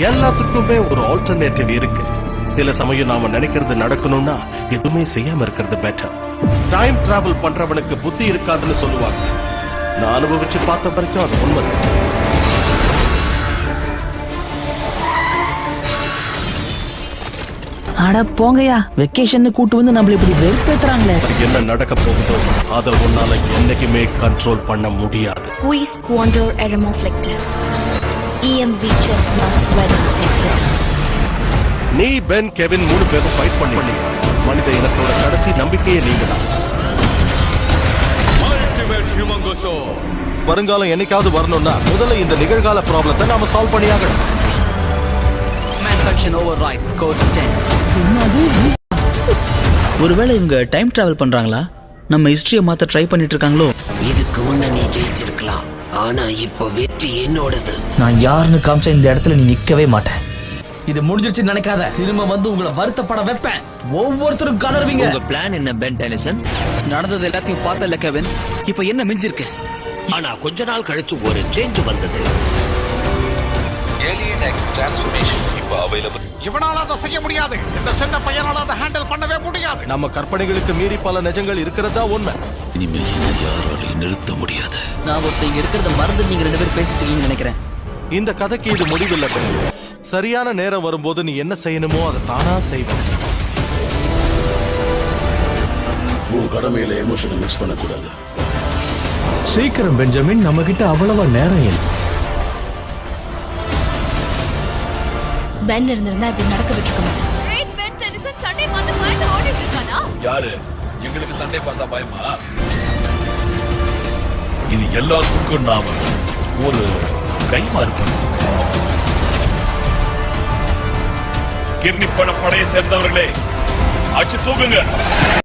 எல்லாத்துக்குமே ஒரு ஆல்டர்னேட்டிவ் இருக்கு. சில சமயம் நாம நினைக்கிறது நடக்கணும்னா எதுவுமே செய்யாம இருக்கிறது பெட்டர். டைம் டிராவல் பண்றவனுக்கு புத்தி இருக்காதுன்னு சொல்லுவாங்க. நான் அனுபவிச்சு பார்த்த வரைக்கும் அது உண்மை. அட போங்கயா, வெக்கேஷன் கூட்டு வந்து நம்மள இப்படி வெறுப்பேத்துறாங்களே. என்ன நடக்க போகுதோ அதை உன்னால என்னைக்குமே கண்ட்ரோல் பண்ண முடியாது. We squander Eremos like this. EMV just must let us take care. நீ, பென், கெவின் 3 பேரும் ஃபைட் பண்ணி மனித இனத்தோட கடைசி நம்பிக்கையே நீங்க தான். வருங்காலம் என்னைக்காவது வரணும்னா முதல்ல இந்த நிகழ்கால ப்ராப்ளத்தை நாம சால்வ் பண்ணியாகணும். ஒருவேளை இவங்க டைம் டிராவல் பண்றாங்களா? நம்ம ஹிஸ்டரியை மாத்த ட்ரை பண்ணிட்டு இருக்காங்களோ? இதுக்கு முன்ன நீ ஜெயிச்சிருக்கலாம், ஆனா இப்போ வெற்றி என்னோடது. நான் யாருன்னு காமிச்சா இந்த இடத்துல நீ நிக்கவே மாட்டேன். இது முடிஞ்சிருச்சு நினைக்காத, திரும்ப வந்து உங்களை வருத்தப்பட வைப்பேன். ஒவ்வொருத்தரும் கலருவீங்க. உங்க பிளான் என்ன பென் டெனிசன்? நடந்தது எல்லாத்தையும் பார்த்தல கெவின், இப்போ என்ன மிஞ்சிருக்கு? ஆனா கொஞ்ச நாள் கழிச்சு ஒரு சேஞ்ச் வந்தது. Alien X transformation இப்ப available. இவனால அதை செய்ய முடியாது. இந்த சின்ன பையனால அதை ஹேண்டில் பண்ணவே முடியாது. நம்ம கற்பனைகளுக்கு மீறி பல நிஜங்கள் இருக்கிறதா உண்மை. இனிமே என்ன யாராலையும் நிறுத்த முடியாது. நான் ஒருத்தங்க இருக்கிறத மறந்து நீங்க 2 பேரும் பேசிட்டு இருக்கீங்கன்னு நினைக்கிறேன். இந்த கதைக்கு இது முடிவில்லை. சரியான நேரம் வரும்போது நீ என்ன செய்யணுமோ அதை தானா செய்வேன். உன் கடமையில எமோஷனை மிக்ஸ் பண்ணக்கூடாது. சீக்கிரம் பெஞ்சமின், நம்ம கிட்ட அவ்வளவா நேரம் இல்லை. பென் இருந்திருந்தா இப்படி நடக்க விட்டுருக்க மாட்டேன். யாரு எங்களுக்கு சண்டே பார்த்தா பயமா? இது எல்லாத்துக்கும் நாம ஒரு கைமாறு பண்ணோம். கிர்னி பட படையை சேர்ந்தவர்களே, ஆச்சு தூக்குங்க.